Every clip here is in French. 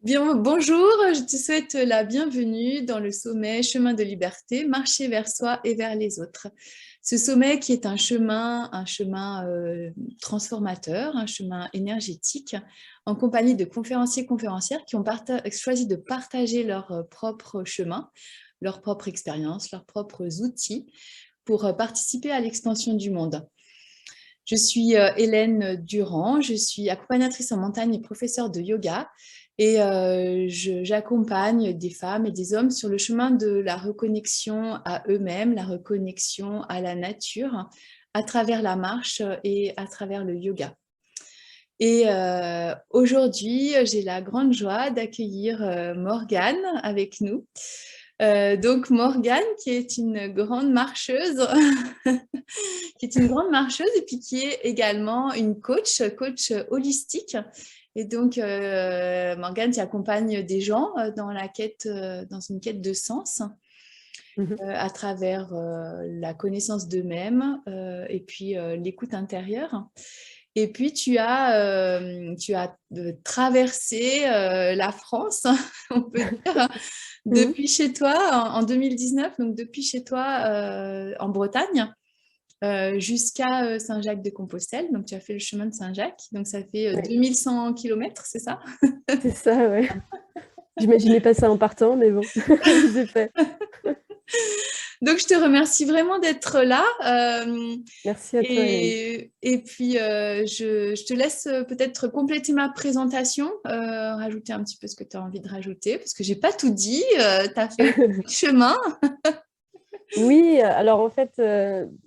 Bien, bonjour, je te souhaite la bienvenue dans le sommet Chemin de liberté, marcher vers soi et vers les autres. Ce sommet qui est un chemin transformateur, un chemin énergétique, en compagnie de conférenciers, conférencières qui ont choisi de partager leur propre chemin, leur propre expérience, leurs propres outils pour participer à l'expansion du monde. Je suis Hélène Durand, je suis accompagnatrice en montagne et professeure de yoga et j'accompagne des femmes et des hommes sur le chemin de la reconnexion à eux-mêmes, la reconnexion à la nature, à travers la marche et à travers le yoga. Et aujourd'hui, j'ai la grande joie d'accueillir Morgane avec nous. Donc Morgane, qui est une grande marcheuse, qui est une grande marcheuse et puis qui est également une coach holistique. Et donc, Morgane, tu accompagnes des gens dans une quête de sens Mhm. à travers la connaissance d'eux-mêmes et puis l'écoute intérieure. Et puis, tu as traversé la France, on peut dire, Mhm. depuis chez toi en 2019, donc depuis chez toi en Bretagne jusqu'à Saint-Jacques-de-Compostelle. Donc, tu as fait le chemin de Saint-Jacques. Donc, ça fait Ouais, 2100 kilomètres, c'est ça? c'est ça, ouais. J'imaginais pas ça en partant, mais bon, j'ai fait. Donc, je te remercie vraiment d'être là. Merci à toi, Hélène. Et puis, je te laisse peut-être compléter ma présentation, rajouter un petit peu ce que tu as envie de rajouter, parce que j'ai pas tout dit. Tu as fait le chemin. Oui, alors en fait,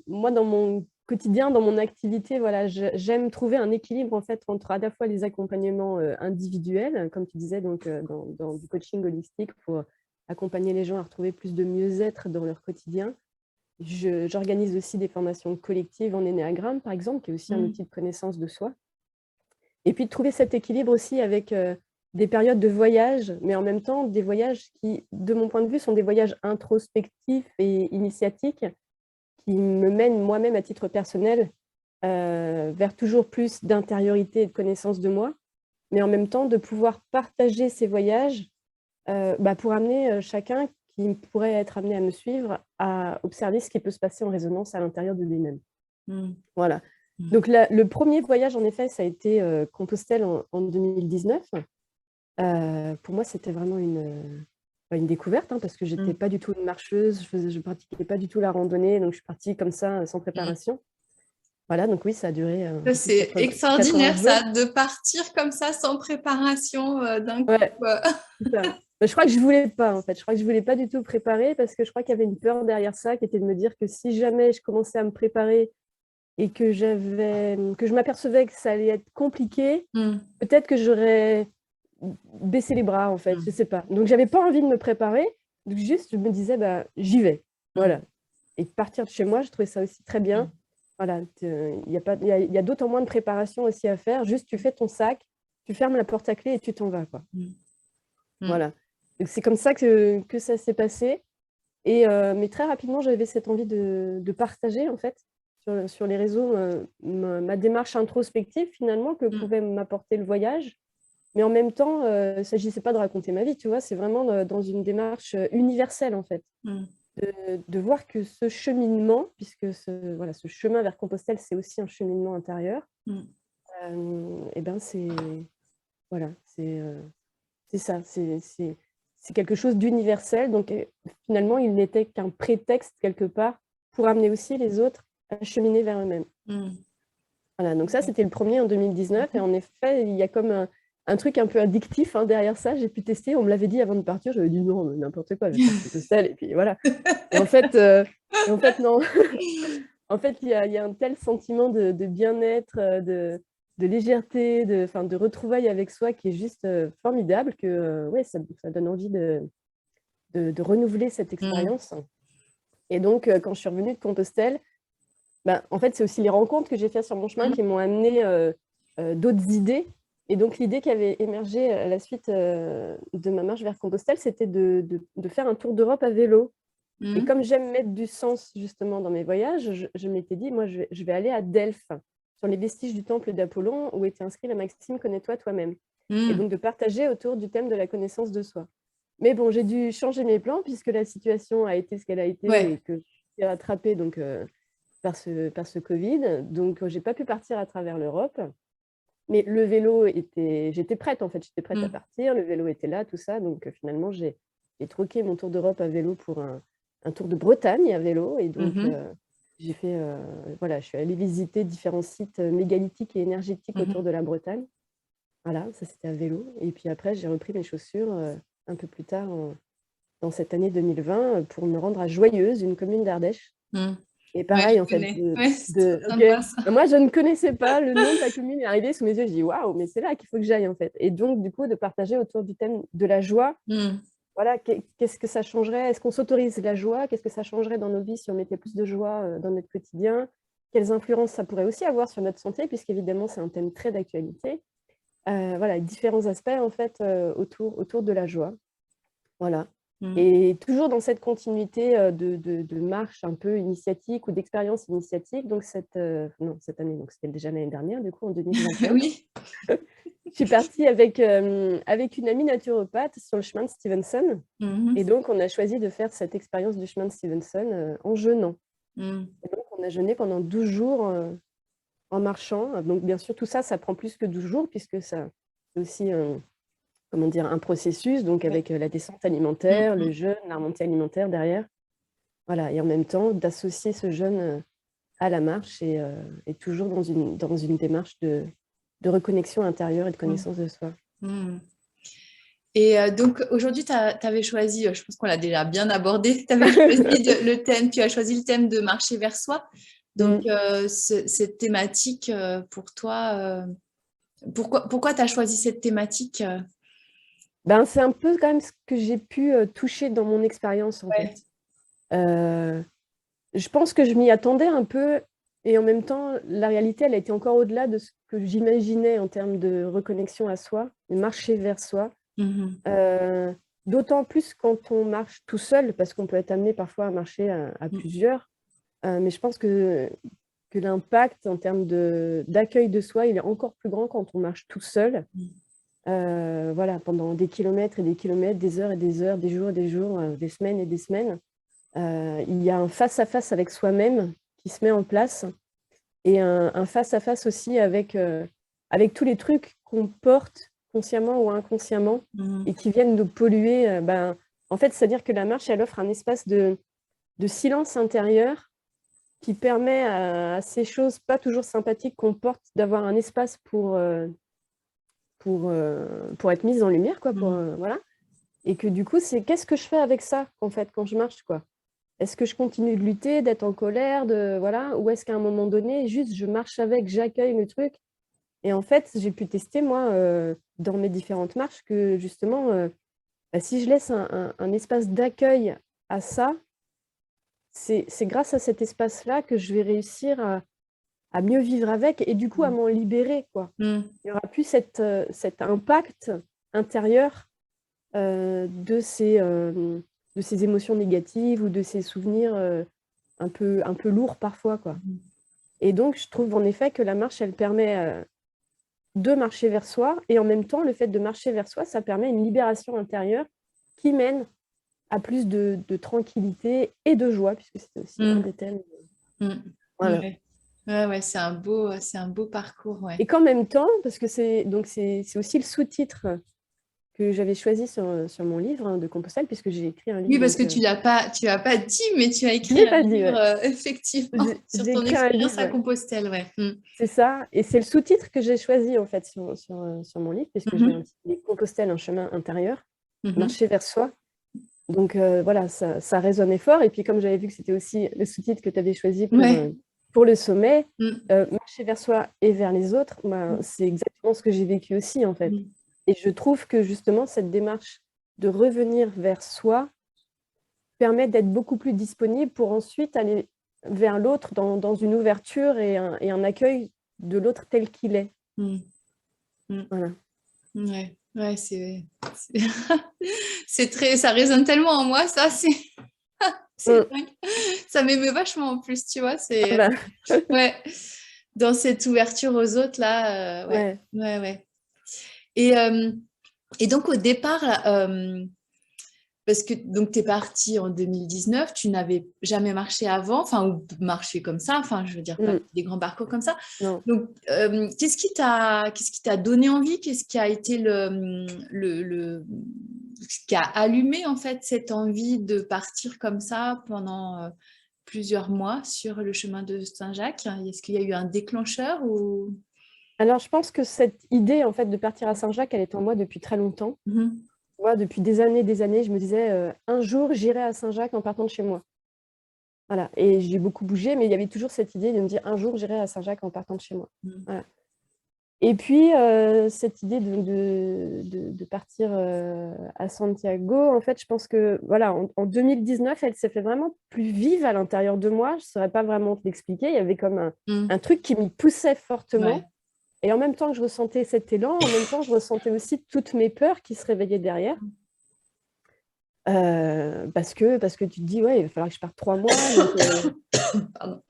moi, dans mon quotidien, dans mon activité, voilà, j'aime trouver un équilibre en fait entre à la fois les accompagnements individuels, comme tu disais, donc dans du coaching holistique pour accompagner les gens à retrouver plus de mieux-être dans leur quotidien. J'organise aussi des formations collectives en énéagramme, par exemple, qui est aussi un Mm, outil de connaissance de soi. Et puis de trouver cet équilibre aussi avec des périodes de voyage, mais en même temps des voyages qui, de mon point de vue, sont des voyages introspectifs et initiatiques qui me mènent moi-même à titre personnel vers toujours plus d'intériorité et de connaissance de moi, mais en même temps de pouvoir partager ces voyages pour amener chacun qui pourrait être amené à me suivre à observer ce qui peut se passer en résonance à l'intérieur de lui-même. mm, Voilà. mm, Donc le premier voyage, en effet, ça a été Compostelle en 2019. Pour moi, c'était vraiment une découverte, hein, parce que j'étais mm, pas du tout une marcheuse, je pratiquais pas du tout la randonnée, donc je suis partie comme ça, sans mm. préparation. Voilà, donc oui, ça a duré un Ça, peu plus de c'est 80 extraordinaire, jours. ça, de partir comme ça sans préparation d'un coup. Ouais, c'est ça. Mais je crois que je voulais pas, en fait. Je crois que je voulais pas du tout préparer parce que je crois qu'il y avait une peur derrière ça qui était de me dire que si jamais je commençais à me préparer et que je m'apercevais que ça allait être compliqué, Mm, peut-être que j'aurais baissé les bras, en fait, je mm, sais pas. Donc j'avais pas envie de me préparer, donc juste je me disais: «Bah, j'y vais». mm, Voilà, et partir de chez moi, je trouvais ça aussi très bien. mm, Voilà, il y a pas il y a d'autant moins de préparation aussi à faire, juste tu fais ton sac, tu fermes la porte à clé et tu t'en vas, quoi. mm, mm, Voilà. Donc c'est comme ça que ça s'est passé, et mais très rapidement, j'avais cette envie de partager, en fait, sur les réseaux, ma démarche introspective, finalement, que mm, pouvait m'apporter le voyage. Mais en même temps, il ne s'agissait pas de raconter ma vie, tu vois? C'est vraiment, dans une démarche, universelle, en fait. mm, De voir que ce cheminement, puisque ce chemin vers Compostelle, c'est aussi un cheminement intérieur, mm, et ben, voilà, c'est ça, c'est quelque chose d'universel, donc finalement, il n'était qu'un prétexte quelque part pour amener aussi les autres à cheminer vers eux-mêmes. mm. Voilà, donc ça, c'était le premier en 2019, et en effet, il y a comme un truc un peu addictif, hein, derrière ça. J'ai pu tester, on me l'avait dit avant de partir, j'avais dit: «Non, mais n'importe quoi, je vais faire Compostelle», et puis voilà. Et en fait non. En fait, il y a un tel sentiment de bien-être, de légèreté, enfin, de retrouvailles avec soi qui est juste, formidable, que, ouais, ça donne envie de renouveler cette Mm, expérience. Et donc, quand je suis revenue de Compostelle, bah, en fait, c'est aussi les rencontres que j'ai faites sur mon chemin mm, qui m'ont amené d'autres idées. Et donc, l'idée qui avait émergé à la suite de ma marche vers Compostelle, c'était de faire un tour d'Europe à vélo. Et mm, comme j'aime mettre du sens justement dans mes voyages, je m'étais dit: «Moi, je vais aller à Delphes». sur les vestiges du temple d'Apollon où était inscrit la maxime « Connais-toi toi-même ». Et Mm. donc de partager autour du thème de la connaissance de soi. Mais bon, j'ai dû changer mes plans puisque la situation a été ce qu'elle a été et Ouais. que je suis rattrapée donc, par ce Covid. Donc, je n'ai pas pu partir à travers l'Europe. Mais le vélo j'étais prête en fait, j'étais prête à Mm. partir, le vélo était là, tout ça. Donc finalement, j'ai troqué mon tour d'Europe à vélo pour un tour de Bretagne à vélo. Et donc, Mhm. j'ai fait, voilà, je suis allée visiter différents sites mégalithiques et énergétiques autour Mhm. de la Bretagne. Voilà, ça c'était à vélo. Et puis après, j'ai repris mes chaussures un peu plus tard dans cette année 2020 pour me rendre à Joyeuse, une commune d'Ardèche. Mm. Et Ouais, je pareil, en fait, connais. Ouais, c'est trop OK. sympa ça. Moi, je ne connaissais pas le nom de la commune est arrivé sous mes yeux. Je dis: «Waouh, mais c'est là qu'il faut que j'aille, en fait». Et donc, du coup, de partager autour du thème de la joie, Mm. voilà, qu'est-ce que ça changerait? Est-ce qu'on s'autorise la joie? Qu'est-ce que ça changerait dans nos vies si on mettait plus de joie dans notre quotidien? Quelles influences ça pourrait aussi avoir sur notre santé, puisqu'évidemment, c'est un thème très d'actualité. Voilà, différents aspects, en fait, autour de la joie. Voilà. Mm. Et toujours dans cette continuité de marche un peu initiatique ou d'expérience initiatique. Donc, non, cette année, donc c'était déjà l'année dernière, du coup, en 2021, Oui. je suis partie avec une amie naturopathe sur le chemin de Stevenson. Et Mhm. donc, on a choisi de faire cette expérience du chemin de Stevenson en jeûnant. Mm. Et donc, on a jeûné pendant 12 jours en marchant. Donc, bien sûr, tout ça, ça prend plus que 12 jours, puisque ça, c'est aussi comment dire, un processus, donc Ouais. avec la descente alimentaire, le Mm. jeûne, la remontée alimentaire derrière. Voilà, et en même temps, d'associer ce jeûne à la marche et toujours dans une démarche de reconnexion intérieure et de Mm. connaissance de soi. Mm. Et donc aujourd'hui, tu avais choisi, je pense qu'on l'a déjà bien abordé, tu avais choisi le thème, tu as choisi le thème de marcher vers soi. Donc Mm. cette thématique pour toi, pourquoi tu as choisi cette thématique Ben, c'est un peu quand même ce que j'ai pu toucher dans mon expérience, en Ouais. fait. Euh, je pense que je m'y attendais un peu, et en même temps, la réalité, elle a été encore au-delà de ce que j'imaginais en termes de reconnexion à soi, de marcher vers soi. Mhm. Euh, D'autant plus quand on marche tout seul, parce qu'on peut être amené parfois à marcher à Mm. plusieurs. Mais je pense que l'impact en termes d'accueil de soi, il est encore plus grand quand on marche tout seul. Mm. Voilà, pendant des kilomètres et des kilomètres, des heures et des heures, des jours, des semaines et des semaines. Il y a un face-à-face avec soi-même qui se met en place, et un face-à-face aussi avec tous les trucs qu'on porte consciemment ou inconsciemment Mm. et qui viennent nous polluer. En fait, c'est-à-dire que la marche, elle offre un espace de silence intérieur qui permet à ces choses pas toujours sympathiques qu'on porte d'avoir un espace pour être mises en lumière, quoi, Mm. voilà. Et que du coup, c'est qu'est-ce que je fais avec ça, en fait, quand je marche, quoi? Est-ce que je continue de lutter, d'être en colère, voilà, ou est-ce qu'à un moment donné, juste je marche avec, j'accueille le truc? Et en fait, j'ai pu tester, moi, dans mes différentes marches, que justement, si je laisse un espace d'accueil à ça, c'est grâce à cet espace-là que je vais réussir à mieux vivre avec et du coup à m'en libérer, quoi. Mm. Il n'y aura plus cet impact intérieur de ces émotions négatives ou de ces souvenirs un peu lourds parfois, quoi. Mm. Et donc, je trouve en effet que la marche, elle permet de marcher vers soi, et en même temps, le fait de marcher vers soi, ça permet une libération intérieure qui mène à plus de tranquillité et de joie, puisque c'était aussi un Mm. des thèmes. Mm. Voilà. Ouais. Ouais, c'est un beau parcours, ouais. Et qu'en même temps, parce que c'est aussi le sous-titre que j'avais choisi sur mon livre de Compostelle, puisque j'ai écrit un livre. Oui, parce Donc, que tu l'as pas dit, mais tu as je ne écrit l'ai un pas dit, livre, ouais. effectivement, sur J'ai ton écrit un expérience livre, à ouais. Compostelle, ouais. Mm. C'est ça. Et c'est le sous-titre que j'ai choisi, en fait, sur mon livre, puisque je l'ai Mhm. intitulé Compostelle, un chemin intérieur, Mhm. marcher vers soi. Donc, voilà, ça résonnait fort. Et puis, comme j'avais vu que c'était aussi le sous-titre que tu avais choisi Ouais. pour le sommet, Mm. marcher vers soi et vers les autres, Mm. c'est exactement ce que j'ai vécu aussi, en fait. Mm. Et je trouve que, justement, cette démarche de revenir vers soi permet d'être beaucoup plus disponible pour ensuite aller vers l'autre dans une ouverture et un accueil de l'autre tel qu'il est. Mm. Mm. Voilà. Ouais, ouais, c'est c'est très, ça résonne tellement en moi, ça, c'est Mm. dingue. Ça m'émeut vachement en plus, tu vois, Ah c'est, bah, ouais. dans cette ouverture aux autres, là, ouais. Ouais. Ouais, ouais. Et donc, au départ, là, parce que tu es partie en 2019, tu n'avais jamais marché avant, enfin, ou marché comme ça, enfin, je veux dire, pas des grands parcours comme ça. Non. Donc, qu'est-ce qui t'a donné envie? Qu'est-ce qui a été ce qui a allumé, en fait, cette envie de partir comme ça pendant plusieurs mois sur le chemin de Saint-Jacques? Est-ce qu'il y a eu un déclencheur ou... Alors, je pense que cette idée, en fait, de partir à Saint-Jacques, elle est en moi depuis très longtemps. Moi, depuis des années, je me disais, un jour, j'irai à Saint-Jacques en partant de chez moi. Voilà. Et j'ai beaucoup bougé, mais il y avait toujours cette idée de me dire, un jour, j'irai à Saint-Jacques en partant de chez moi. Voilà. Et puis, cette idée de partir à Santiago, en fait, je pense que, voilà, en 2019, elle s'est fait vraiment plus vive à l'intérieur de moi. Je ne saurais pas vraiment te l'expliquer. Il y avait comme un truc qui m'y poussait fortement. Ouais. Et en même temps que je ressentais cet élan, en même temps, je ressentais aussi toutes mes peurs qui se réveillaient derrière. Parce que tu te dis, ouais, il va falloir que je parte 3 mois. Donc, Pardon.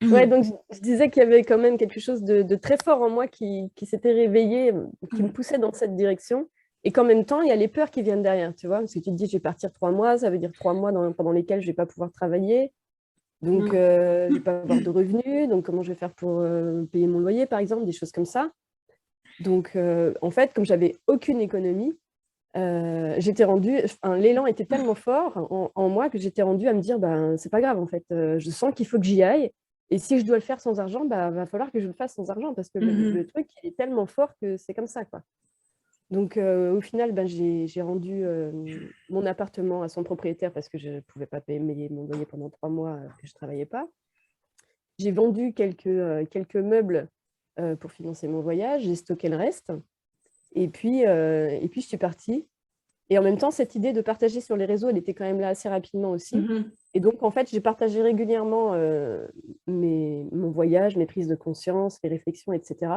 ouais, donc je disais qu'il y avait quand même quelque chose de très fort en moi qui s'était réveillé, qui me poussait dans cette direction. Et qu'en même temps, il y a les peurs qui viennent derrière, tu vois. Parce que tu te dis, je vais partir 3 mois, ça veut dire 3 mois pendant lesquels je ne vais pas pouvoir travailler. Donc, je ne vais pas avoir de revenus. Donc, comment je vais faire pour payer mon loyer, par exemple, des choses comme ça. Donc, en fait, comme j'avais aucune économie, l'élan était tellement fort en moi que j'étais rendue à me dire, ben, c'est pas grave, en fait. Je sens qu'il faut que j'y aille. Et si je dois le faire sans argent, bah, va falloir que je le fasse sans argent parce que le truc, il est tellement fort que c'est comme ça, quoi. Donc, au final, ben, j'ai rendu mon appartement à son propriétaire parce que je ne pouvais pas payer mon loyer pendant 3 mois que je ne travaillais pas. J'ai vendu quelques meubles pour financer mon voyage. J'ai stocké le reste. Et puis, je suis partie. Et en même temps, cette idée de partager sur les réseaux, elle était quand même là assez rapidement aussi. Et donc, en fait, j'ai partagé régulièrement mon voyage, mes prises de conscience, les réflexions, etc.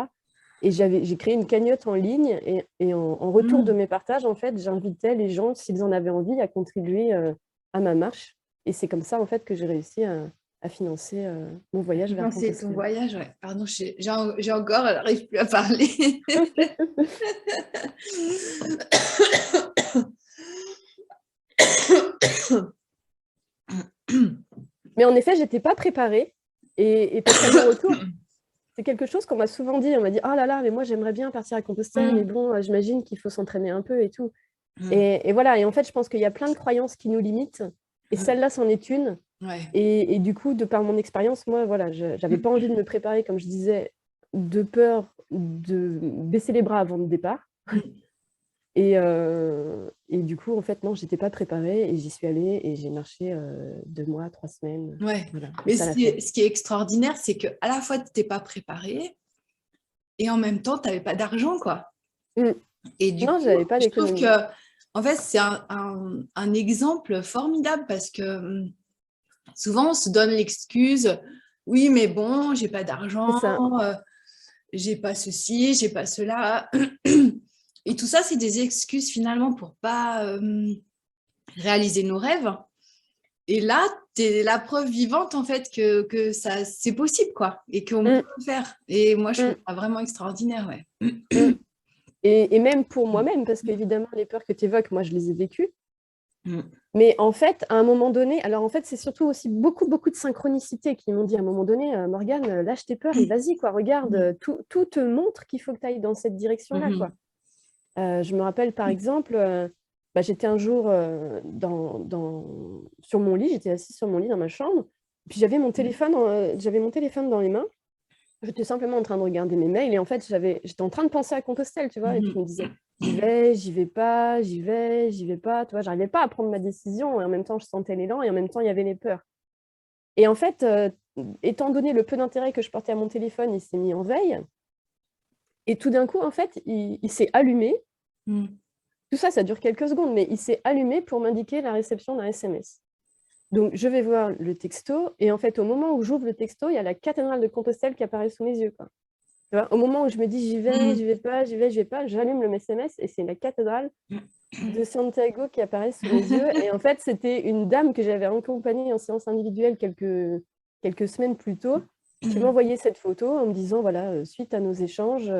Et j'ai créé une cagnotte en ligne. Et en retour de mes partages, en fait, j'invitais les gens, s'ils en avaient envie, à contribuer à ma marche. Et c'est comme ça, en fait, que j'ai réussi à financer mon voyage vers Compostelle. C'est ton voyage, ouais. Pardon, j'ai encore, elle n'arrive plus à parler. Mais en effet, je n'étais pas préparée. Et parce qu'à mon retour, c'est quelque chose qu'on m'a souvent dit. On m'a dit, oh là là, mais moi, j'aimerais bien partir à Compostelle, mais bon, j'imagine qu'il faut s'entraîner un peu et tout. Et voilà. Et en fait, je pense qu'il y a plein de croyances qui nous limitent. Et celle-là, c'en est une. Ouais. Et du coup, de par mon expérience, moi, voilà, je n'avais pas envie de me préparer, comme je disais, de peur de baisser les bras avant le départ. Et du coup, en fait, non, je n'étais pas préparée et j'y suis allée et j'ai marché 2 mois, 3 semaines. Ouais. Voilà. Mais ce qui est extraordinaire, c'est qu'à la fois, tu n'étais pas préparée et en même temps, tu n'avais pas d'argent, quoi. Et du coup, j'avais pas je trouve d'économie. que, en fait, c'est un exemple formidable parce que souvent, on se donne l'excuse, oui, mais bon, j'ai pas d'argent, j'ai pas ceci, j'ai pas cela. Et tout ça, c'est des excuses finalement pour pas réaliser nos rêves. Et là, tu es la preuve vivante en fait que ça c'est possible, quoi, et qu'on peut le faire. Et moi, je trouve ça vraiment extraordinaire, ouais. Et même pour moi-même, parce qu'évidemment, les peurs que tu évoques, moi, je les ai vécues. Mais en fait, à un moment donné, alors en fait, c'est surtout aussi beaucoup de synchronicité qui m'ont dit à un moment donné, Morgane, lâche tes peurs et vas-y, quoi, regarde, tout te montre qu'il faut que tu ailles dans cette direction-là, quoi. Je me rappelle, par exemple, j'étais un jour sur mon lit, j'étais assise sur mon lit dans ma chambre, puis j'avais mon téléphone dans les mains. J'étais simplement en train de regarder mes mails et en fait, j'étais en train de penser à Compostelle, tu vois, et puis je me disais, j'y vais pas, j'y vais pas, tu vois, j'arrivais pas à prendre ma décision et en même temps, je sentais l'élan et en même temps, il y avait les peurs. Et en fait, étant donné le peu d'intérêt que je portais à mon téléphone, il s'est mis en veille et tout d'un coup, en fait, il s'est allumé. Tout ça, ça dure quelques secondes, mais il s'est allumé pour m'indiquer la réception d'un SMS. Donc, je vais voir le texto, et en fait, au moment où j'ouvre le texto, il y a la cathédrale de Compostelle qui apparaît sous mes yeux, quoi. Tu vois, au moment où je me dis j'y vais pas, j'allume le SMS, et c'est la cathédrale de Santiago qui apparaît sous mes yeux. Et en fait, c'était une dame que j'avais accompagnée en séance individuelle quelques semaines plus tôt, tu m'as envoyé cette photo en me disant, voilà, suite à nos échanges,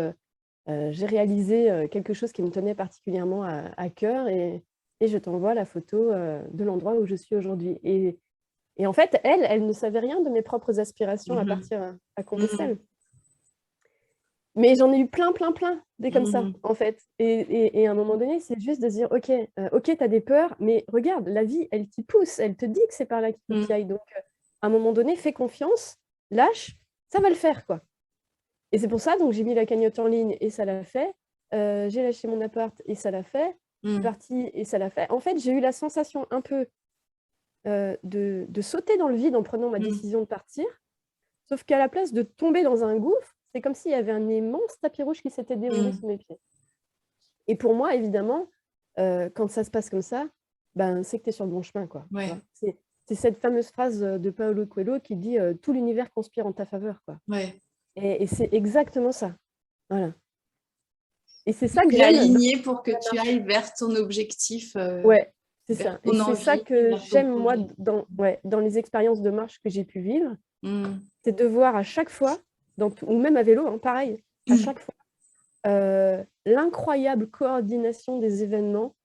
j'ai réalisé quelque chose qui me tenait particulièrement à cœur et je t'envoie la photo de l'endroit où je suis aujourd'hui. Et en fait, elle ne savait rien de mes propres aspirations à partir à Compostelle. Mais j'en ai eu plein, plein, plein, des comme ça, en fait. Et à un moment donné, c'est juste de se dire, OK, tu as des peurs, mais regarde, la vie, elle t'y pousse, elle te dit que c'est par là qu'il faut que tu ailles. Donc, à un moment donné, fais confiance, lâche, ça va le faire, quoi. Et c'est pour ça, donc j'ai mis la cagnotte en ligne et ça l'a fait. J'ai lâché mon appart et ça l'a fait. Je suis partie et ça l'a fait. En fait, j'ai eu la sensation un peu de sauter dans le vide en prenant ma décision de partir. Sauf qu'à la place de tomber dans un gouffre, c'est comme s'il y avait un immense tapis rouge qui s'était déroulé sous mes pieds. Et pour moi, évidemment, quand ça se passe comme ça, ben, c'est que tu es sur le bon chemin, quoi. Ouais. C'est cette fameuse phrase de Paulo Coelho qui dit « Tout l'univers conspire en ta faveur ». Quoi. Ouais. Et c'est exactement ça. Voilà. Et c'est ça que j'aime. Aligné pour que tu ailles vers ton objectif. Ouais, c'est ça. Et c'est ça que j'aime, moi, projet. dans les expériences de marche que j'ai pu vivre. C'est de voir à chaque fois, ou même à vélo, hein, pareil, à chaque fois, l'incroyable coordination des événements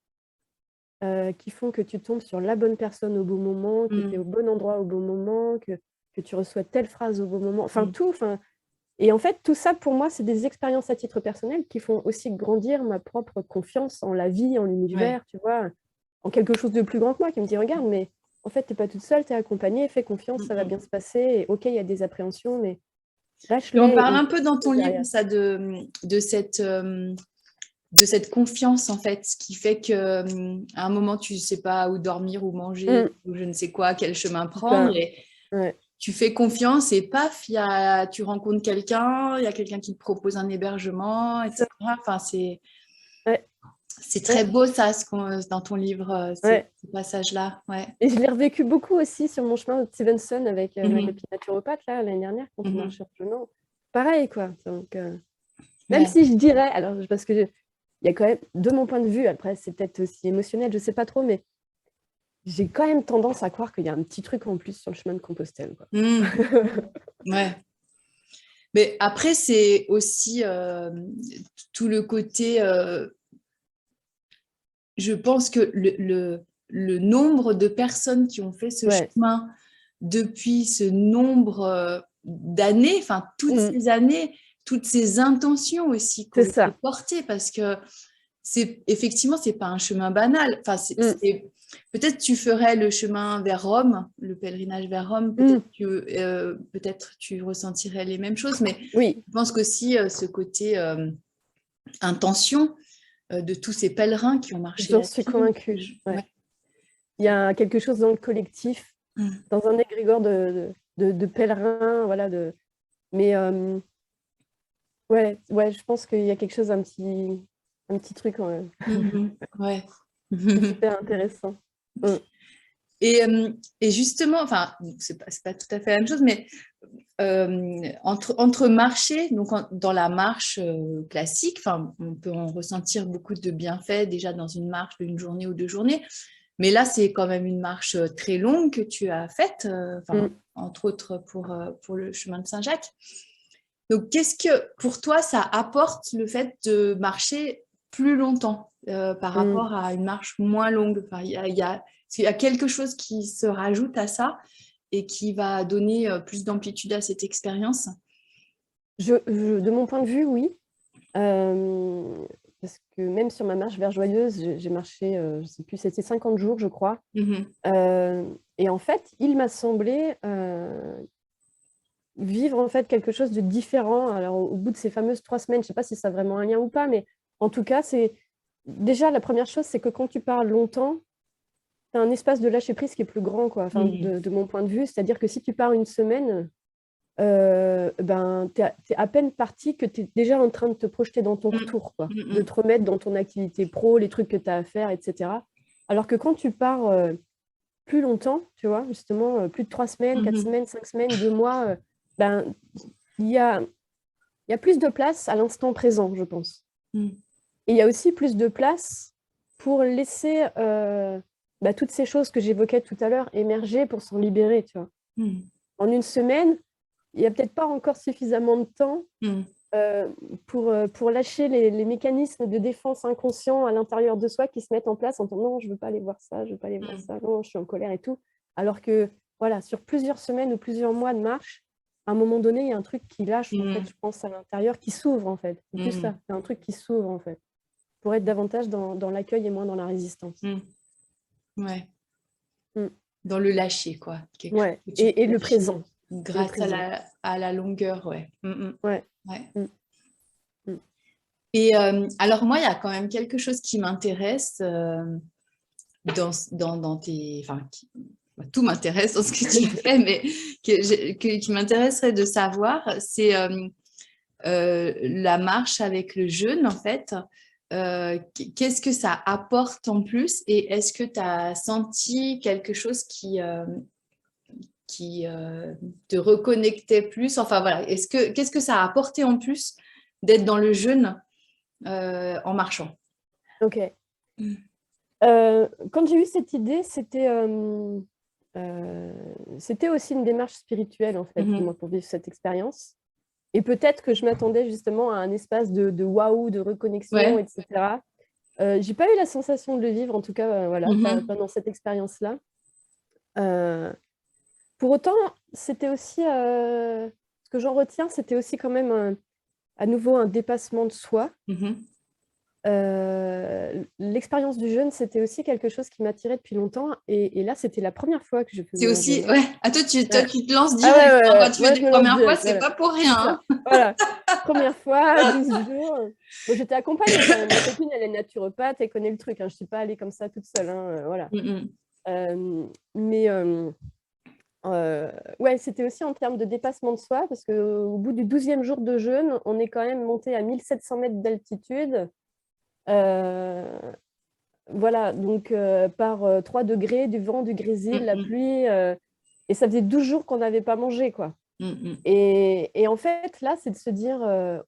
qui font que tu tombes sur la bonne personne au bon moment, que tu es au bon endroit au bon moment, que tu reçois telle phrase au bon moment, enfin tout. Et en fait, tout ça, pour moi, c'est des expériences à titre personnel qui font aussi grandir ma propre confiance en la vie, en l'univers, tu vois, en quelque chose de plus grand que moi, qui me dit, regarde, mais en fait, tu n'es pas toute seule, tu es accompagnée, fais confiance, ça va bien se passer. Et OK, il y a des appréhensions, mais lâche-les. On parle un peu dans ton livre, ça, de cette confiance, en fait, ce qui fait qu'à un moment, tu ne sais pas où dormir, où manger, ou je ne sais quoi, quel chemin prendre. Et tu fais confiance et paf, tu rencontres quelqu'un, il y a quelqu'un qui te propose un hébergement, etc. Enfin, c'est très beau, ça, dans ton livre, ces passages-là. Ouais. Et je l'ai revécu beaucoup aussi sur mon chemin de Stevenson avec ma copine naturopathe l'année dernière, quand on marchait en chemin. Pareil, quoi. Donc, même si je dirais, alors, parce que il y a quand même, de mon point de vue, après, c'est peut-être aussi émotionnel, je ne sais pas trop, mais j'ai quand même tendance à croire qu'il y a un petit truc en plus sur le chemin de Compostelle. Quoi. Ouais. Mais après, c'est aussi tout le côté... je pense que le nombre de personnes qui ont fait ce chemin depuis ce nombre d'années, enfin, toutes ces années, toutes ces intentions aussi qu'on peut porter, parce que effectivement, c'est pas un chemin banal. Enfin, peut-être tu ferais le chemin vers Rome, le pèlerinage vers Rome, peut-être tu ressentirais les mêmes choses, mais je pense qu'aussi ce côté intention de tous ces pèlerins qui ont marché. J'en suis convaincue. Il y a quelque chose dans le collectif, dans un égrégore de pèlerins, voilà. Mais je pense qu'il y a quelque chose, un petit truc quand même. C'est super intéressant. Et justement, enfin, c'est pas tout à fait la même chose, mais entre marcher, donc dans la marche classique, enfin, on peut en ressentir beaucoup de bienfaits déjà dans une marche d'une journée ou 2 journées, mais là, c'est quand même une marche très longue que tu as faite, entre autres pour le chemin de Saint-Jacques. Donc, qu'est-ce que pour toi, ça apporte le fait de marcher plus longtemps par rapport à une marche moins longue? Enfin, il y a quelque chose qui se rajoute à ça et qui va donner plus d'amplitude à cette expérience? De mon point de vue, oui. Parce que même sur ma marche vers Joyeuse, j'ai marché, je ne sais plus, c'était 50 jours, je crois. Et en fait, il m'a semblé vivre en fait quelque chose de différent. Alors, au bout de ces fameuses 3 semaines, je ne sais pas si ça a vraiment un lien ou pas, mais en tout cas, déjà la première chose, c'est que quand tu parles longtemps, tu as un espace de lâcher prise qui est plus grand, quoi. Enfin, de mon point de vue. C'est-à-dire que si tu pars une semaine, ben, tu es à peine parti que tu es déjà en train de te projeter dans ton retour, quoi. De te remettre dans ton activité pro, les trucs que tu as à faire, etc. Alors que quand tu pars plus longtemps, tu vois, justement, plus de 3 semaines, 4 semaines, 5 semaines, 2 mois, ben, il y a plus de place à l'instant présent, je pense. Et il y a aussi plus de place pour laisser toutes ces choses que j'évoquais tout à l'heure émerger pour s'en libérer, tu vois. En une semaine, il n'y a peut-être pas encore suffisamment de temps pour lâcher les mécanismes de défense inconscients à l'intérieur de soi qui se mettent en place en disant non, je ne veux pas aller voir ça, je ne veux pas aller voir ça, non, je suis en colère et tout. Alors que, voilà, sur plusieurs semaines ou plusieurs mois de marche, à un moment donné, il y a un truc qui lâche, en fait, je pense, à l'intérieur, qui s'ouvre, en fait. C'est plus ça, c'est un truc qui s'ouvre, en fait, pour être davantage dans l'accueil et moins dans la résistance. Ouais. Mm. Dans le lâcher, quoi. Ouais. Et le présent. Grâce à la longueur, ouais. Ouais. Ouais. Mm. Et alors, moi, il y a quand même quelque chose qui m'intéresse dans tes... Enfin, tout m'intéresse dans ce que tu fais, mais qui m'intéresserait de savoir, c'est la marche avec le jeûne, en fait. Qu'est-ce que ça apporte en plus et est-ce que tu as senti quelque chose qui te reconnectait plus? Enfin voilà, qu'est-ce que ça a apporté en plus d'être dans le jeûne en marchant? Ok. Quand j'ai eu cette idée, c'était aussi une démarche spirituelle, en fait, moi, pour vivre cette expérience. Et peut-être que je m'attendais justement à un espace de waouh, de reconnexion, etc. J'ai pas eu la sensation de le vivre, en tout cas, voilà, pas dans cette expérience-là. Pour autant, c'était aussi, ce que j'en retiens, c'était aussi quand même à nouveau un dépassement de soi. L'expérience du jeûne, c'était aussi quelque chose qui m'attirait depuis longtemps. Et là, c'était la première fois que je faisais un aussi, jeûne. ouais. Ah, toi, tu te lances direct. Quand tu fais des premières fois, c'est pas pour rien. Voilà. Première fois, 12 jours. Bon, j'étais accompagnée quand même. Ma copine, elle est naturopathe, elle connaît le truc. Je ne suis pas allée comme ça toute seule. Voilà. Mais ouais, c'était aussi en termes de dépassement de soi, parce qu'au bout du 12e jour de jeûne, on est quand même monté à 1700 mètres d'altitude. Voilà, donc par 3 degrés, du vent, du grésil, la pluie. Et ça faisait 12 jours qu'on n'avait pas mangé, quoi. Et en fait, là, c'est de se dire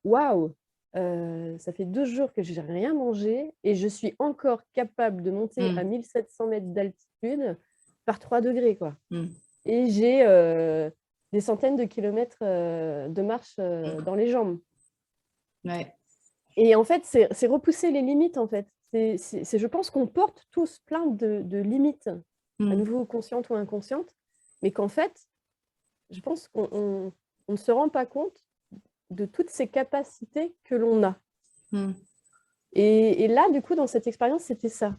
waouh, ça fait 12 jours que je n'ai rien mangé et je suis encore capable de monter à 1700 mètres d'altitude par 3 degrés, quoi. Et j'ai des centaines de kilomètres de marche dans les jambes. Ouais. Et en fait, c'est repousser les limites, en fait. Je pense qu'on porte tous plein de limites, à nouveau conscientes ou inconscientes, mais qu'en fait, je pense qu'on ne se rend pas compte de toutes ces capacités que l'on a. Et là, du coup, dans cette expérience, c'était ça.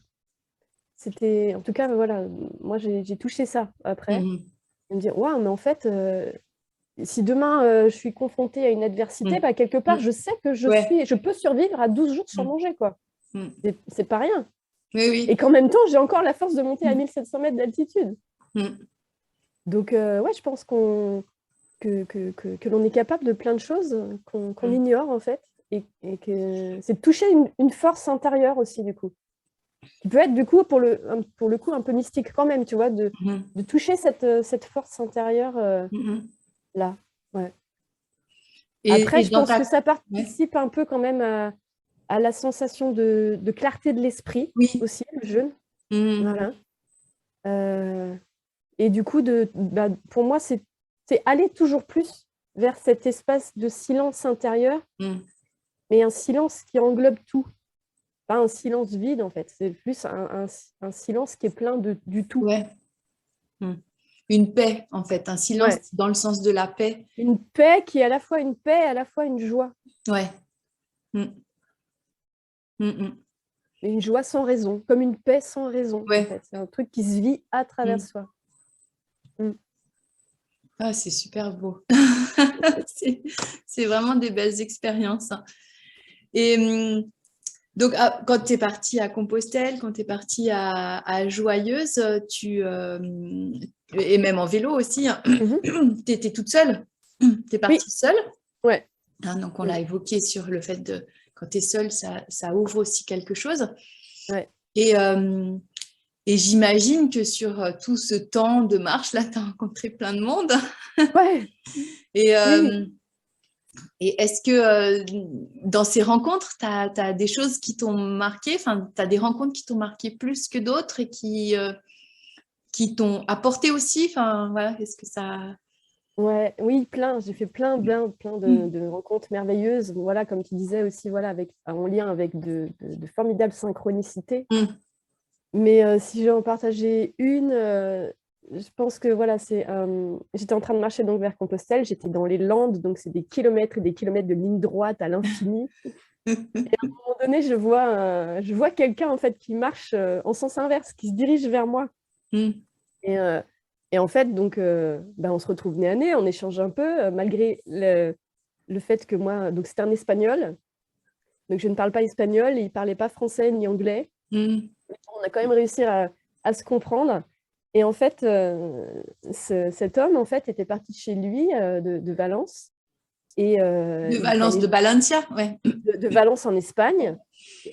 C'était, en tout cas, voilà, moi, j'ai touché ça après. Et me dire, waouh, mais en fait, si demain, je suis confrontée à une adversité, bah, quelque part, je sais que je peux survivre à 12 jours sans manger, quoi. C'est pas rien. Oui. Et qu'en même temps, j'ai encore la force de monter à 1700 mètres d'altitude. Donc, ouais, je pense que l'on est capable de plein de choses qu'on ignore, en fait, et que c'est de toucher une force intérieure aussi, du coup. Qui peut être, du coup, pour le coup, un peu mystique quand même, tu vois, de toucher cette force intérieure là. Ouais. Après, je pense que ça participe un peu quand même à la sensation de clarté de l'esprit aussi, le jeûne. Voilà. Et du coup, pour moi, c'est aller toujours plus vers cet espace de silence intérieur, mais un silence qui englobe tout. Pas un silence vide, en fait. C'est plus un silence qui est plein du tout. Ouais. Une paix, en fait. Un silence dans le sens de la paix. Une paix qui est à la fois une paix, à la fois une joie. Ouais. Et une joie sans raison, comme une paix sans raison. En fait. C'est un truc qui se vit à travers soi. Ah, c'est super beau. C'est vraiment des belles expériences. Et donc, quand tu es partie à Compostelle, quand tu es partie à Joyeuse, et même en vélo aussi, tu étais toute seule. Tu es partie seule. Ouais. Donc, on l'a évoqué sur le fait de, quand tu es seule, ça ouvre aussi quelque chose. Ouais. Et j'imagine que sur tout ce temps de marche, là, tu as rencontré plein de monde. Ouais. Et est-ce que dans ces rencontres, tu as des choses qui t'ont marqué, enfin, tu as des rencontres qui t'ont marqué plus que d'autres et qui t'ont apporté aussi, enfin, voilà, est-ce que ça... Ouais, oui, plein. J'ai fait plein Mm. de rencontres merveilleuses. Voilà, comme tu disais aussi, voilà, en lien avec de formidables synchronicités. Mm. Mais si je vais en partager une, je pense que voilà, j'étais en train de marcher donc vers Compostelle. J'étais dans les Landes, donc c'est des kilomètres et des kilomètres de ligne droite à l'infini. À un moment donné, je vois quelqu'un en fait qui marche en sens inverse, qui se dirige vers moi. Mm. Et, euh, et en fait, donc, ben, on se retrouve nez à nez, on échange un peu, malgré le fait que moi, donc c'était un Espagnol, donc je ne parle pas espagnol, et il ne parlait pas français ni anglais. Mm. On a quand même réussi à se comprendre. Et en fait, cet homme, en fait, était parti chez lui de Valence, et De il était Valence, allé de Valencia, ouais. de Valence en Espagne.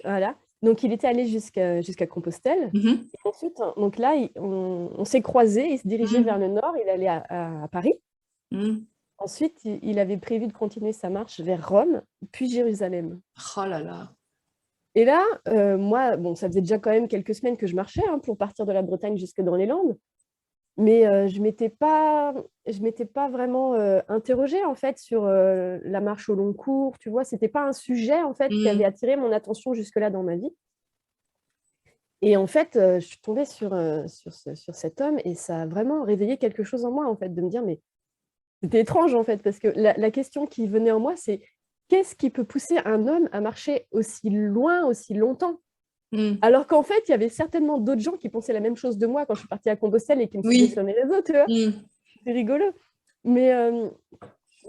Voilà. Donc, il était allé jusqu'à Compostelle. Mhm. Et ensuite, donc là, on s'est croisés, il se dirigeait vers Mm. le nord, il allait à Paris. Mm. Ensuite, il avait prévu de continuer sa marche vers Rome, puis Jérusalem. Oh là là. Et là, moi, bon, ça faisait déjà quand même quelques semaines que je marchais hein, pour partir de la Bretagne jusque dans les Landes, mais je m'étais pas vraiment interrogée en fait sur la marche au long cours. Tu vois, c'était pas un sujet en fait qui avait Mm. attiré mon attention jusque-là dans ma vie. Et en fait, je suis tombée sur cet homme et ça a vraiment réveillé quelque chose en moi en fait, de me dire mais c'était étrange en fait, parce que la question qui venait en moi, c'est qu'est-ce qui peut pousser un homme à marcher aussi loin, aussi longtemps? Mm. Alors qu'en fait, il y avait certainement d'autres gens qui pensaient la même chose de moi quand je suis partie à Compostelle et qui me suivaient Oui. sur mes réseaux, tu vois. Mm. C'est rigolo. Mais,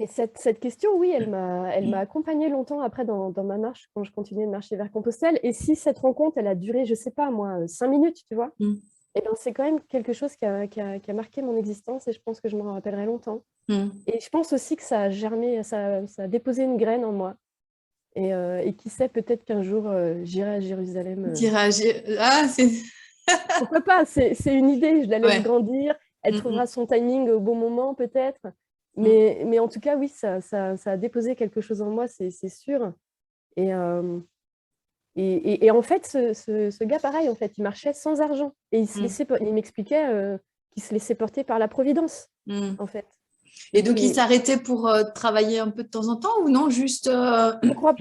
cette question, oui, elle m'a accompagnée longtemps après dans ma marche, quand je continuais de marcher vers Compostelle. Et si cette rencontre, elle a duré, je sais pas, moi, 5 minutes, tu vois, Mm. eh ben, c'est quand même quelque chose qui a marqué mon existence et je pense que je m'en rappellerai longtemps. Mm. Et je pense aussi que ça a germé, ça a déposé une graine en moi. Et qui sait, peut-être qu'un jour, j'irai à Jérusalem. Tirage. Ah, c'est. Pourquoi pas? C'est une idée, je la laisse Ouais. grandir. Elle Mm. trouvera Mm. son timing au bon moment, peut-être. Mm. Mais en tout cas, oui, ça a déposé quelque chose en moi, c'est sûr. Et, et en fait, ce gars, pareil, en fait, il marchait sans argent. Et Mm. il m'expliquait qu'il se laissait porter par la Providence, Mm. en fait. Et Donc, donc, il s'arrêtait pour travailler un peu de temps en temps ou non, juste. je crois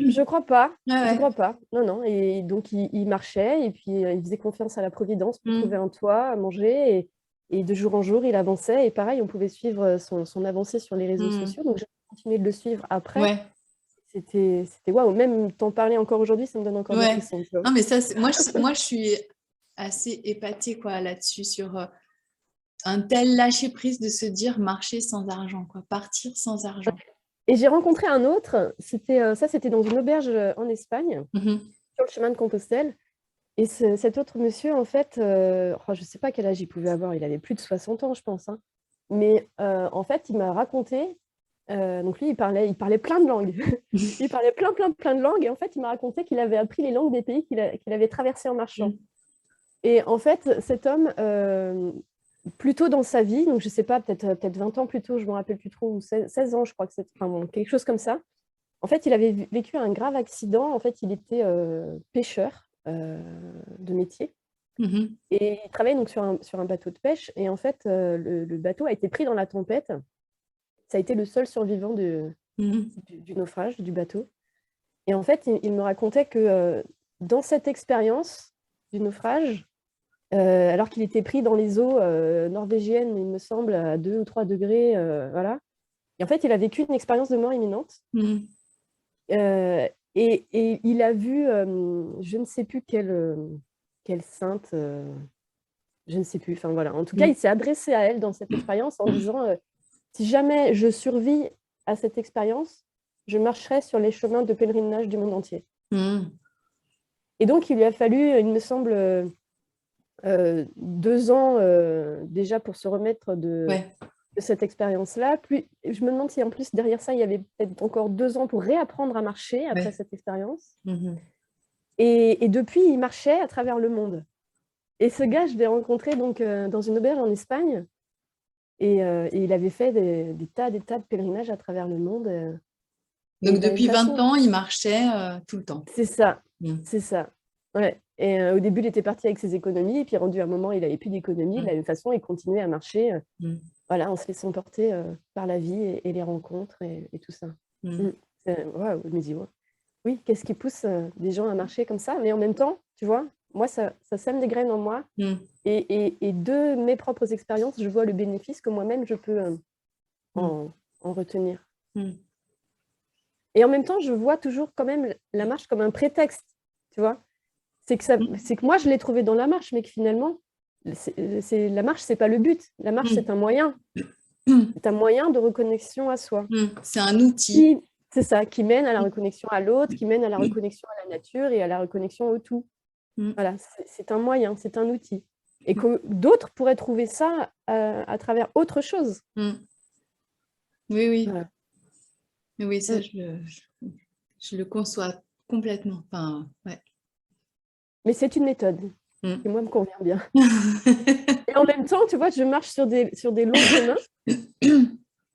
pas. Ouais, Je ouais. crois pas. Non, non. Et donc, il marchait et puis il faisait confiance à la Providence pour trouver Mm. un toit, à manger. Et de jour en jour, il avançait. Et pareil, on pouvait suivre son avancée sur les réseaux Mm. sociaux. Donc, j'ai continué de le suivre après. Ouais, C'était waouh. Même t'en parler encore aujourd'hui, ça me donne encore des ouais. frissons, tu vois. Non, mais ça, moi, je suis assez épatée quoi, là-dessus, sur un tel lâcher-prise de se dire marcher sans argent, quoi, partir sans argent. Et j'ai rencontré un autre. C'était dans une auberge en Espagne, Mhm. sur le chemin de Compostelle. Et cet autre monsieur, en fait, je ne sais pas quel âge il pouvait avoir, il avait plus de 60 ans, je pense, hein. Mais en fait, il m'a raconté, donc lui, il parlait plein de langues. Il parlait plein de langues. Et en fait, il m'a raconté qu'il avait appris les langues des pays qu'il avait traversés en marchant. Mhm. Et en fait, cet homme, plus tôt dans sa vie, donc je ne sais pas, peut-être 20 ans plus tôt, je ne me rappelle plus trop, ou 16 ans, je crois que c'est enfin, bon, quelque chose comme ça. En fait, il avait vécu un grave accident. En fait, il était pêcheur de métier. Mhm. Et il travaillait donc sur un bateau de pêche. Et en fait, le bateau a été pris dans la tempête. Ça a été le seul survivant Mhm. du naufrage du bateau. Et en fait, il me racontait que dans cette expérience du naufrage, alors qu'il était pris dans les eaux norvégiennes, il me semble, à 2 ou 3 degrés, voilà. Et en fait, il a vécu une expérience de mort imminente. Mhm. Et il a vu, je ne sais plus quelle sainte, je ne sais plus, enfin voilà. En tout cas, il s'est adressé à elle dans cette expérience en disant si jamais je survis à cette expérience, je marcherai sur les chemins de pèlerinage du monde entier. Mhm. Et donc, il lui a fallu, il me semble, 2 ans déjà pour se remettre Ouais. de cette expérience-là. Puis, je me demande si en plus, derrière ça, il y avait peut-être encore 2 ans pour réapprendre à marcher après Ouais. cette expérience. Mhm. Et depuis, il marchait à travers le monde. Et ce gars, je l'ai rencontré donc, dans une auberge en Espagne. Et il avait fait des tas de pèlerinages à travers le monde. Et Donc, il a une depuis 20 façon. ans, il marchait tout le temps. C'est ça, Mhm. c'est ça. Ouais. Et au début, il était parti avec ses économies. Et puis, rendu à un moment, il n'avait plus d'économies. De la même façon, il continuait à marcher Mhm. voilà, en se laissant porter par la vie et les rencontres et tout ça. Mm. Waouh, je me dis, ouais. Oui, qu'est-ce qui pousse des gens à marcher comme ça? Mais en même temps, tu vois, moi, ça sème des graines en moi. Mm. Et de mes propres expériences, je vois le bénéfice que moi-même, je peux Mm. en retenir. Mm. Et en même temps, je vois toujours quand même la marche comme un prétexte, tu vois. C'est que moi, je l'ai trouvé dans la marche, mais que finalement, la marche, c'est pas le but. La marche, c'est un moyen. C'est un moyen de reconnexion à soi. C'est un outil. C'est ça, qui mène à la reconnexion à l'autre, qui mène à la reconnexion à la nature et à la reconnexion au tout. Mm. Voilà, c'est un moyen, c'est un outil. Et que d'autres pourraient trouver ça à travers autre chose. Mm. Oui, oui. Voilà. Oui, ça, je le conçois complètement. Enfin, ouais. Mais c'est une méthode qui, moi, me convient bien. Et en même temps, tu vois, je marche sur des longs chemins.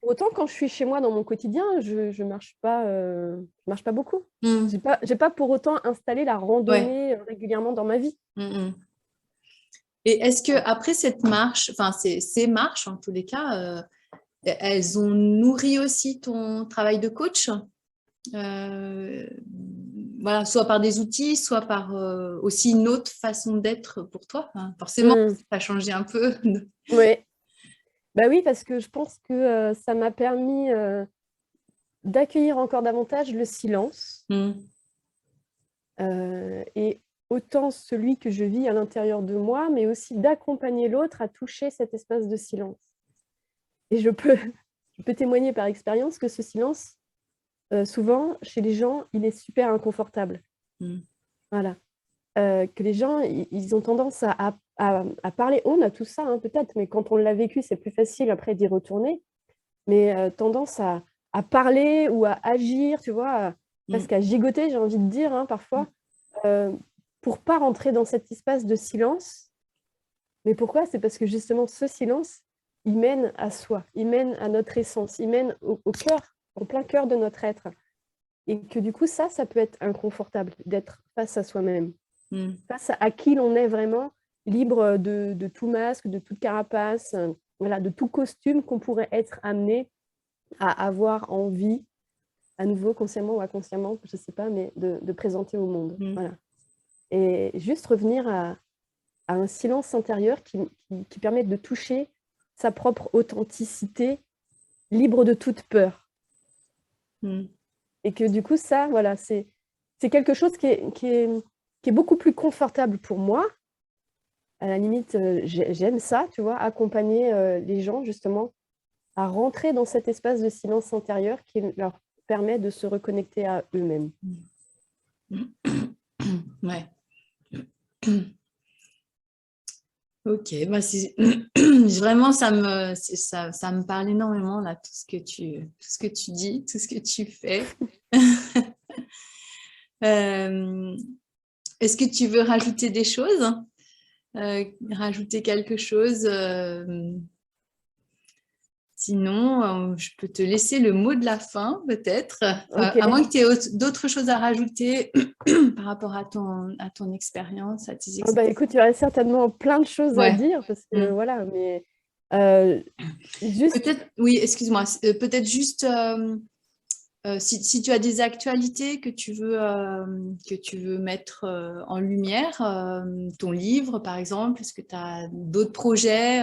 Pour autant, quand je suis chez moi dans mon quotidien, je marche pas beaucoup. Mm. J'ai pas pour autant installé la Ouais. randonnée régulièrement dans ma vie. Mm. Et est-ce que après cette marche, enfin ces marches en tous les cas, elles ont nourri aussi ton travail de coach? Voilà, soit par des outils, soit par aussi une autre façon d'être pour toi. Enfin, forcément, ça a changé un peu. Ouais. Bah oui, parce que je pense que ça m'a permis d'accueillir encore davantage le silence. Et autant celui que je vis à l'intérieur de moi, mais aussi d'accompagner l'autre à toucher cet espace de silence. Et je peux témoigner par expérience que ce silence, souvent, chez les gens, il est super inconfortable. Voilà. Que les gens, ils ont tendance à parler. On a tout ça, hein, peut-être, mais quand on l'a vécu, c'est plus facile après d'y retourner. Mais tendance à parler ou à agir, tu vois, presque à gigoter, j'ai envie de dire, hein, parfois, pour pas rentrer dans cet espace de silence. Mais pourquoi? C'est parce que justement, ce silence, il mène à soi, il mène à notre essence, il mène au cœur, en plein cœur de notre être. Et que du coup, ça peut être inconfortable d'être face à soi-même, face à qui l'on est vraiment, libre de tout masque, de toute carapace, voilà, de tout costume qu'on pourrait être amené à avoir envie, à nouveau, consciemment ou inconsciemment, je ne sais pas, mais de présenter au monde. Voilà. Et juste revenir à un silence intérieur qui permet de toucher sa propre authenticité, libre de toute peur. Et que du coup, ça, voilà, c'est quelque chose qui est beaucoup plus confortable pour moi. À la limite, j'aime ça, tu vois, accompagner les gens justement à rentrer dans cet espace de silence intérieur qui leur permet de se reconnecter à eux-mêmes. Ouais. Ok, bah vraiment ça me parle énormément là, tout ce que tu dis, tout ce que tu fais. Est-ce que tu veux rajouter des choses? Rajouter quelque chose? Sinon, je peux te laisser le mot de la fin, peut-être. Okay. À moins que tu aies d'autres choses à rajouter par rapport à ton expérience, à tes expériences. Bah, écoute, il y aurait certainement plein de choses à dire, parce que voilà, mais juste... Peut-être, oui, excuse-moi, peut-être juste si tu as des actualités que tu veux mettre en lumière, ton livre par exemple, est-ce que tu as d'autres projets?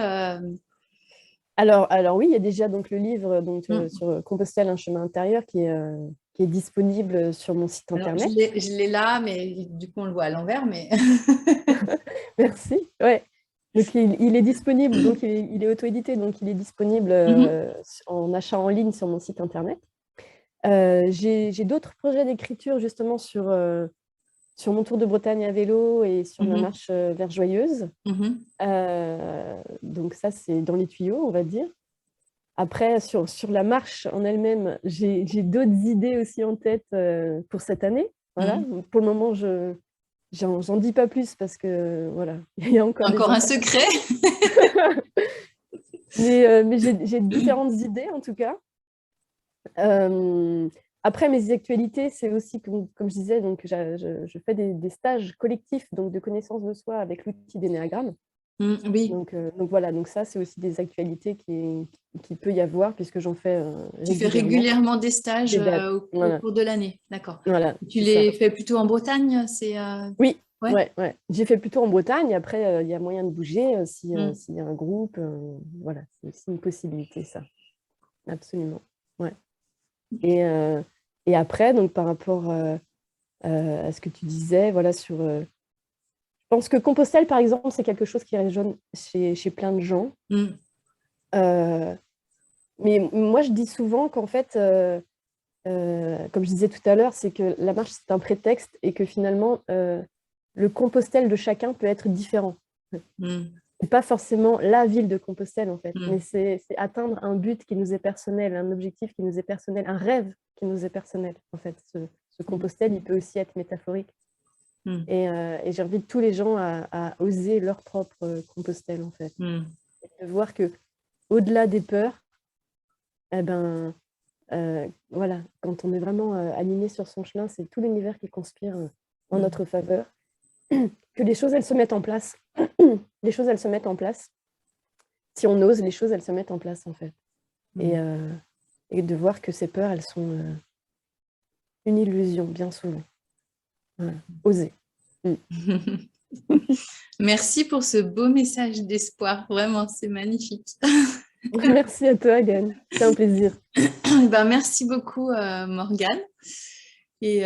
Alors oui, il y a déjà donc, le livre sur Compostelle, un chemin intérieur qui est disponible sur mon site internet. Alors, je l'ai là, mais du coup on le voit à l'envers. Mais... Merci. Ouais. Donc il est disponible, donc il est auto-édité, donc il est disponible en achat en ligne sur mon site internet. J'ai d'autres projets d'écriture justement sur mon tour de Bretagne à vélo et sur ma marche vers Joyeuse. Donc ça, c'est dans les tuyaux, on va dire. Après, sur la marche en elle-même, j'ai d'autres idées aussi en tête pour cette année. Voilà. Pour le moment, j'en dis pas plus parce que voilà, il y a encore un secret. mais j'ai différentes idées en tout cas. Après, mes actualités, c'est aussi, comme je disais, donc je fais des stages collectifs donc de connaissance de soi avec l'outil d'Énéagramme. Oui, Donc voilà, donc ça, c'est aussi des actualités qui peut y avoir, puisque j'en fais tu fais régulièrement. régulièrement des stages Des dates, au voilà, cours de l'année, d'accord. voilà, Tu c'est ça. les fais plutôt en Bretagne, Oui, ouais. ouais. J'ai fait plutôt en Bretagne. Après, il y a moyen de bouger s'il y a un groupe. Voilà, c'est aussi une possibilité, ça. Absolument. Ouais. Et après, donc par rapport à ce que tu disais, voilà, je pense que Compostelle, par exemple, c'est quelque chose qui résonne chez plein de gens. Euh, mais moi, je dis souvent qu'en fait, comme je disais tout à l'heure, c'est que la marche, c'est un prétexte et que finalement, le Compostelle de chacun peut être différent. C'est pas forcément la ville de Compostelle, en fait, mais c'est atteindre un but qui nous est personnel, un objectif qui nous est personnel, un rêve qui nous est personnel, en fait. Ce Compostelle, il peut aussi être métaphorique. Et j'invite tous les gens à oser leur propre Compostelle, en fait. Et de voir que au-delà des peurs, eh ben, voilà, quand on est vraiment aligné sur son chemin, c'est tout l'univers qui conspire en notre faveur. Que les choses, elles se mettent en place. Les choses, elles se mettent en place. Si on ose, les choses, elles se mettent en place, en fait. Et de voir que ces peurs, elles sont une illusion, bien souvent. Voilà. Oser. Merci pour ce beau message d'espoir. Vraiment, c'est magnifique. Merci à toi, Gan. C'est un plaisir. Merci beaucoup, Morgane. Et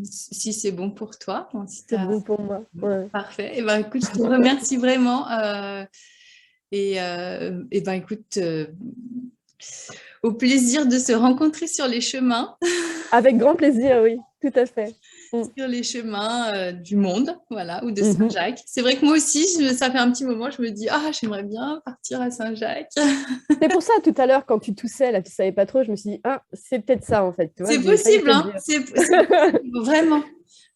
si c'est bon pour toi, c'est bon pour moi. Ouais. Parfait. Et écoute, je te remercie vraiment. Écoute, au plaisir de se rencontrer sur les chemins. Avec grand plaisir, oui, tout à fait. Sur les chemins du monde, voilà, ou de Saint-Jacques. C'est vrai que moi aussi, ça fait un petit moment, je me dis, j'aimerais bien partir à Saint-Jacques. C'est pour ça, tout à l'heure, quand tu toussais, là, tu ne savais pas trop, je me suis dit, c'est peut-être ça, en fait. C'est possible, hein, c'est vraiment.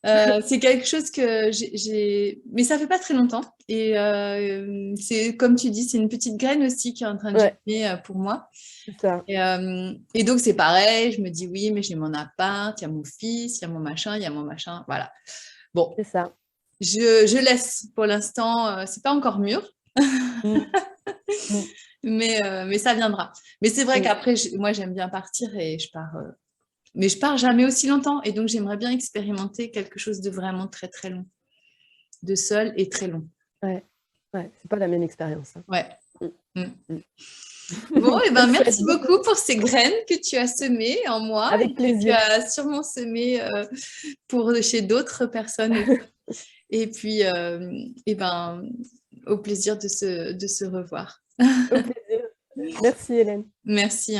C'est quelque chose que j'ai... Mais ça fait pas très longtemps. Et c'est comme tu dis, c'est une petite graine aussi qui est en train de germer pour moi. C'est ça. Et donc, c'est pareil. Je me dis, oui, mais j'ai mon appart, il y a mon fils, il y a mon machin, il y a mon machin. Voilà. Bon. C'est ça. Je laisse pour l'instant. C'est pas encore mûr. Mais ça viendra. Mais c'est vrai qu'après, moi, j'aime bien partir et je pars... Mais je pars jamais aussi longtemps et donc j'aimerais bien expérimenter quelque chose de vraiment très très long, de seul et très long. Ouais, c'est pas la même expérience. Hein. Ouais. Bon, et merci beaucoup pour ces graines que tu as semées en moi. Avec plaisir. Que tu as sûrement semées chez d'autres personnes. Et puis, au plaisir de se revoir. Au plaisir. Merci Hélène. Merci.